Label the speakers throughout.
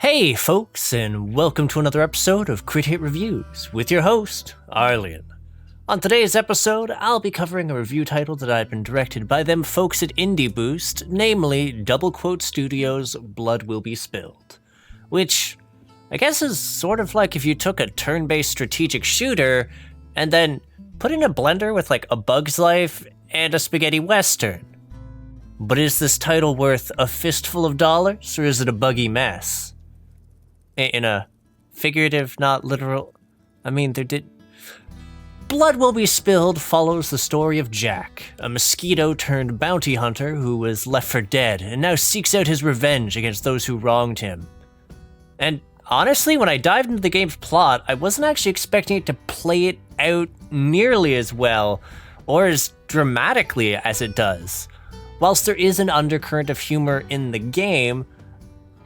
Speaker 1: Hey folks, and welcome to another episode of Crit Hit Reviews with your host, Arlyeon. On today's episode, I'll be covering a review title that I've been directed by them folks at Indie Boost, namely Doublequote Studios' Blood Will Be Spilled. Which, I guess is sort of like if you took a turn-based strategic shooter and then put in a blender with like A Bug's Life and a spaghetti western. But is this title worth a fistful of dollars, or is it a buggy mess? In a figurative, not literal... Blood Will Be Spilled follows the story of Jack, a mosquito-turned-bounty hunter who was left for dead and now seeks out his revenge against those who wronged him. And honestly, when I dived into the game's plot, I wasn't actually expecting it to play it out nearly as well, or as dramatically as it does. Whilst there is an undercurrent of humor in the game,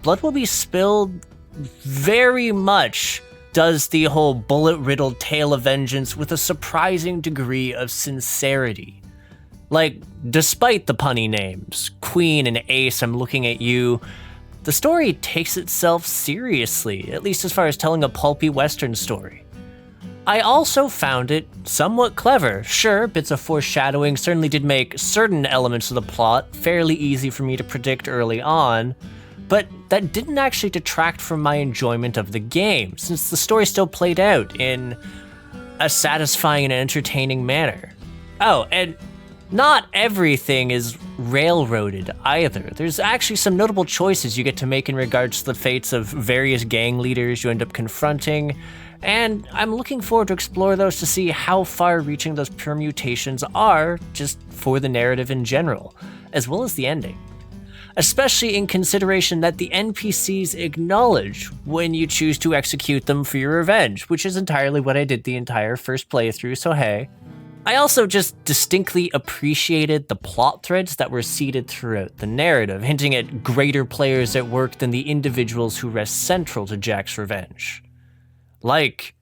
Speaker 1: Blood Will Be Spilled very much does the whole bullet-riddled tale of vengeance with a surprising degree of sincerity. Like, despite the punny names, Queen and Ace, I'm looking at you, the story takes itself seriously, at least as far as telling a pulpy Western story. I also found it somewhat clever. Sure, bits of foreshadowing certainly did make certain elements of the plot fairly easy for me to predict early on, but that didn't actually detract from my enjoyment of the game, since the story still played out in a satisfying and entertaining manner. Oh, and not everything is railroaded either. There's actually some notable choices you get to make in regards to the fates of various gang leaders you end up confronting, and I'm looking forward to explore those to see how far-reaching those permutations are, just for the narrative in general, as well as the ending. Especially in consideration that the NPCs acknowledge when you choose to execute them for your revenge, which is entirely what I did the entire first playthrough, so hey. I also just distinctly appreciated the plot threads that were seeded throughout the narrative, hinting at greater players at work than the individuals who rest central to Jack's revenge. Like,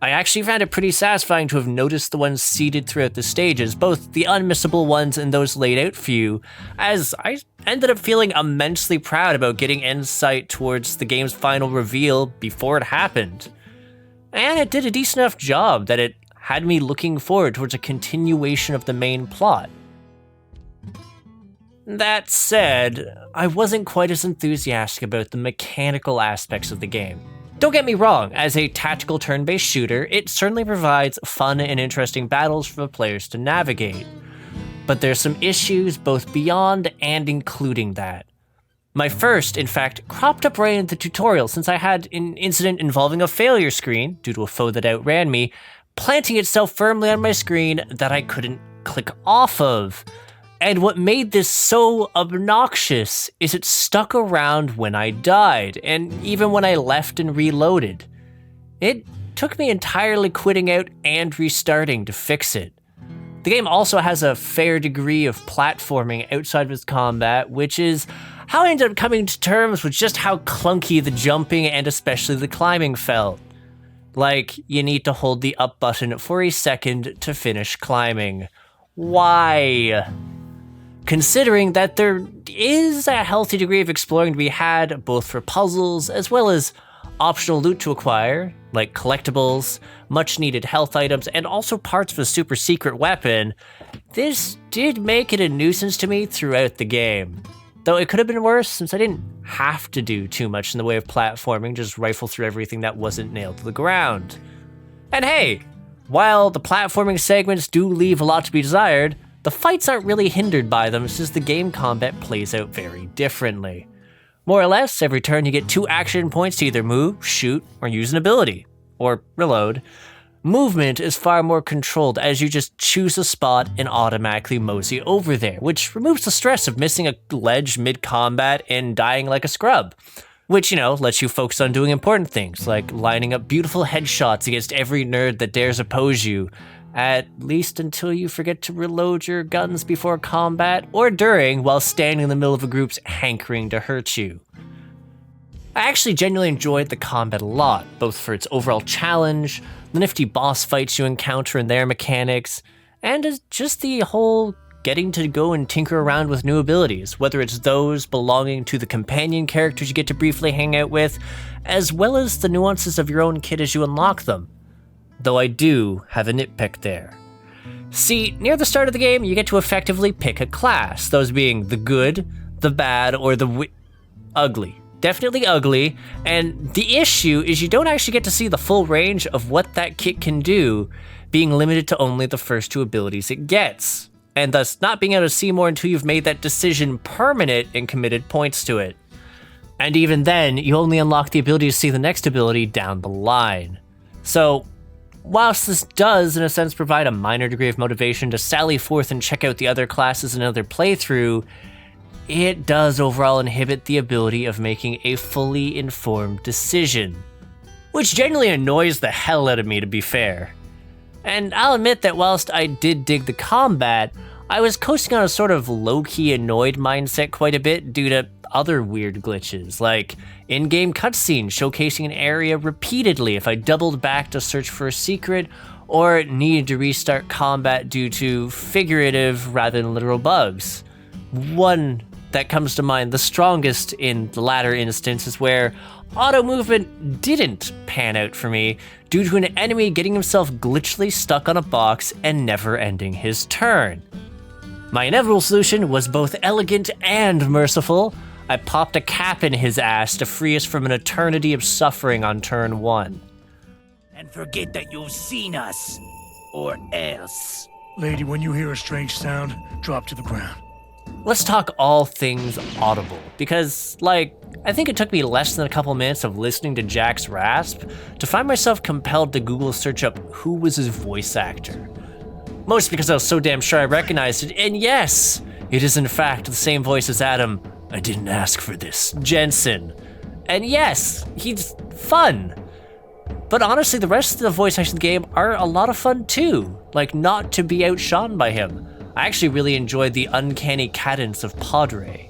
Speaker 1: I actually found it pretty satisfying to have noticed the ones seeded throughout the stages, both the unmissable ones and those laid out for you, as I ended up feeling immensely proud about getting insight towards the game's final reveal before it happened. And it did a decent enough job that it had me looking forward towards a continuation of the main plot. That said, I wasn't quite as enthusiastic about the mechanical aspects of the game. Don't get me wrong, as a tactical turn-based shooter, it certainly provides fun and interesting battles for the players to navigate. But there's some issues both beyond and including that. My first, in fact, cropped up right in the tutorial since I had an incident involving a failure screen, due to a foe that outran me, planting itself firmly on my screen that I couldn't click off of. And what made this so obnoxious is it stuck around when I died, and even when I left and reloaded. It took me entirely quitting out and restarting to fix it. The game also has a fair degree of platforming outside of its combat, which is how I ended up coming to terms with just how clunky the jumping and especially the climbing felt. Like, you need to hold the up button for a second to finish climbing. Why? Considering that there is a healthy degree of exploring to be had, both for puzzles as well as optional loot to acquire, like collectibles, much needed health items, and also parts of a super secret weapon, this did make it a nuisance to me throughout the game. Though it could have been worse since I didn't have to do too much in the way of platforming, just rifle through everything that wasn't nailed to the ground. And hey, while the platforming segments do leave a lot to be desired, the fights aren't really hindered by them since the game combat plays out very differently. More or less, every turn you get 2 action points to either move, shoot, or use an ability, or reload. Movement is far more controlled as you just choose a spot and automatically mosey over there, which removes the stress of missing a ledge mid-combat and dying like a scrub. Which, lets you focus on doing important things, like lining up beautiful headshots against every nerd that dares oppose you, at least until you forget to reload your guns before combat or during while standing in the middle of a group's hankering to hurt you. I actually genuinely enjoyed the combat a lot, both for its overall challenge, the nifty boss fights you encounter and their mechanics, and just the whole getting to go and tinker around with new abilities, whether it's those belonging to the companion characters you get to briefly hang out with, as well as the nuances of your own kit as you unlock them. Though I do have a nitpick there. See, near the start of the game, you get to effectively pick a class, those being the good, the bad, or the ugly. Definitely ugly, and the issue is you don't actually get to see the full range of what that kit can do, being limited to only the first 2 abilities it gets, and thus not being able to see more until you've made that decision permanent and committed points to it. And even then, you only unlock the ability to see the next ability down the line. So, whilst this does, in a sense, provide a minor degree of motivation to sally forth and check out the other classes in another playthrough, it does overall inhibit the ability of making a fully informed decision. Which genuinely annoys the hell out of me, to be fair. And I'll admit that whilst I did dig the combat, I was coasting on a sort of low-key annoyed mindset quite a bit due to other weird glitches, like in-game cutscenes showcasing an area repeatedly if I doubled back to search for a secret, or needed to restart combat due to figurative rather than literal bugs. One that comes to mind the strongest in the latter instance is where auto movement didn't pan out for me due to an enemy getting himself glitchily stuck on a box and never ending his turn. My inevitable solution was both elegant and merciful. I popped a cap in his ass to free us from an eternity of suffering on turn 1.
Speaker 2: And forget that you've seen us, or else.
Speaker 3: Lady, when you hear a strange sound, drop to the ground.
Speaker 1: Let's talk all things audible, because, I think it took me less than a couple minutes of listening to Jack's rasp to find myself compelled to Google search up who was his voice actor. Mostly because I was so damn sure I recognized it, and yes, it is in fact the same voice as Adam, I didn't ask for this, Jensen. And yes, he's fun. But honestly, the rest of the voice actors in the game are a lot of fun too, not to be outshone by him. I actually really enjoyed the uncanny cadence of Padre.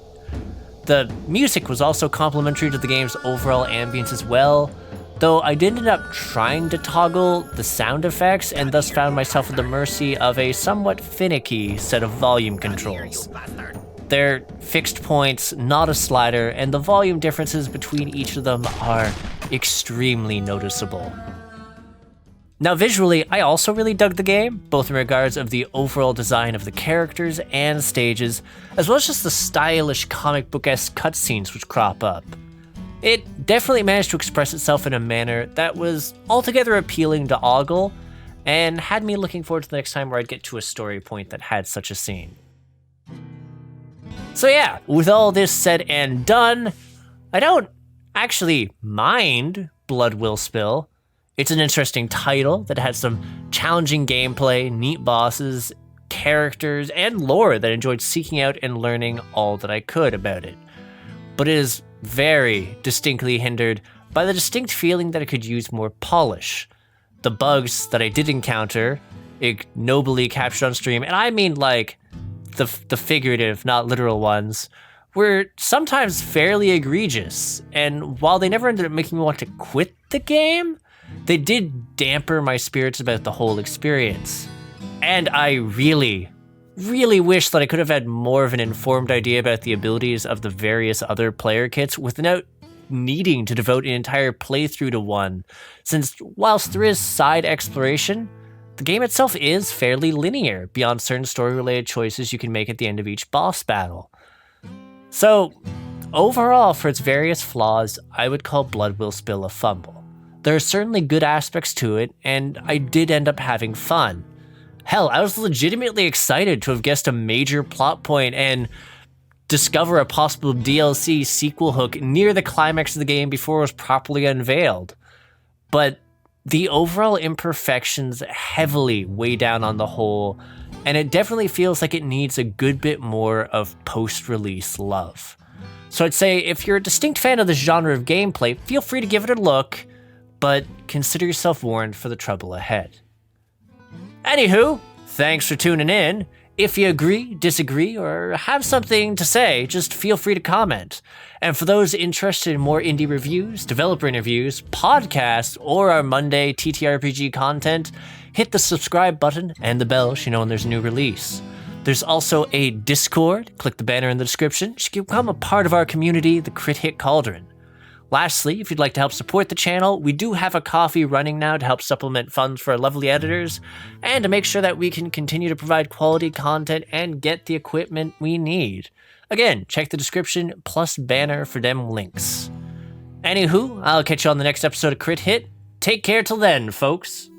Speaker 1: The music was also complementary to the game's overall ambience as well, though I did end up trying to toggle the sound effects and thus found myself at the mercy of a somewhat finicky set of volume controls. They're fixed points, not a slider, and the volume differences between each of them are extremely noticeable. Now visually, I also really dug the game, both in regards of the overall design of the characters and stages, as well as just the stylish comic book-esque cutscenes which crop up. It definitely managed to express itself in a manner that was altogether appealing to Ogle, and had me looking forward to the next time where I'd get to a story point that had such a scene. So yeah, with all this said and done, I don't actually mind Blood Will Spill. It's an interesting title that has some challenging gameplay, neat bosses, characters, and lore that I enjoyed seeking out and learning all that I could about it. But it is very distinctly hindered by the distinct feeling that it could use more polish. The bugs that I did encounter, ignobly captured on stream, and I mean the figurative, not literal ones, were sometimes fairly egregious, and while they never ended up making me want to quit the game, they did damper my spirits about the whole experience. And I really wish that I could have had more of an informed idea about the abilities of the various other player kits without needing to devote an entire playthrough to one, since whilst there is side exploration, the game itself is fairly linear beyond certain story-related choices you can make at the end of each boss battle. So, overall, for its various flaws, I would call Blood Will Spill a fumble. There are certainly good aspects to it, and I did end up having fun. Hell, I was legitimately excited to have guessed a major plot point and discover a possible DLC sequel hook near the climax of the game before it was properly unveiled. But the overall imperfections heavily weigh down on the whole, and it definitely feels like it needs a good bit more of post-release love. So I'd say if you're a distinct fan of this genre of gameplay, feel free to give it a look, but consider yourself warned for the trouble ahead. Anywho, thanks for tuning in. If you agree, disagree, or have something to say, just feel free to comment. And for those interested in more indie reviews, developer interviews, podcasts, or our Monday TTRPG content, hit the subscribe button and the bell so you know when there's a new release. There's also a Discord. Click the banner in the description to become a part of our community, the Crit Hit Cauldron. Lastly, if you'd like to help support the channel, we do have a coffee running now to help supplement funds for our lovely editors, and to make sure that we can continue to provide quality content and get the equipment we need. Again, check the description plus banner for them links. Anywho, I'll catch you on the next episode of Crit Hit. Take care till then, folks.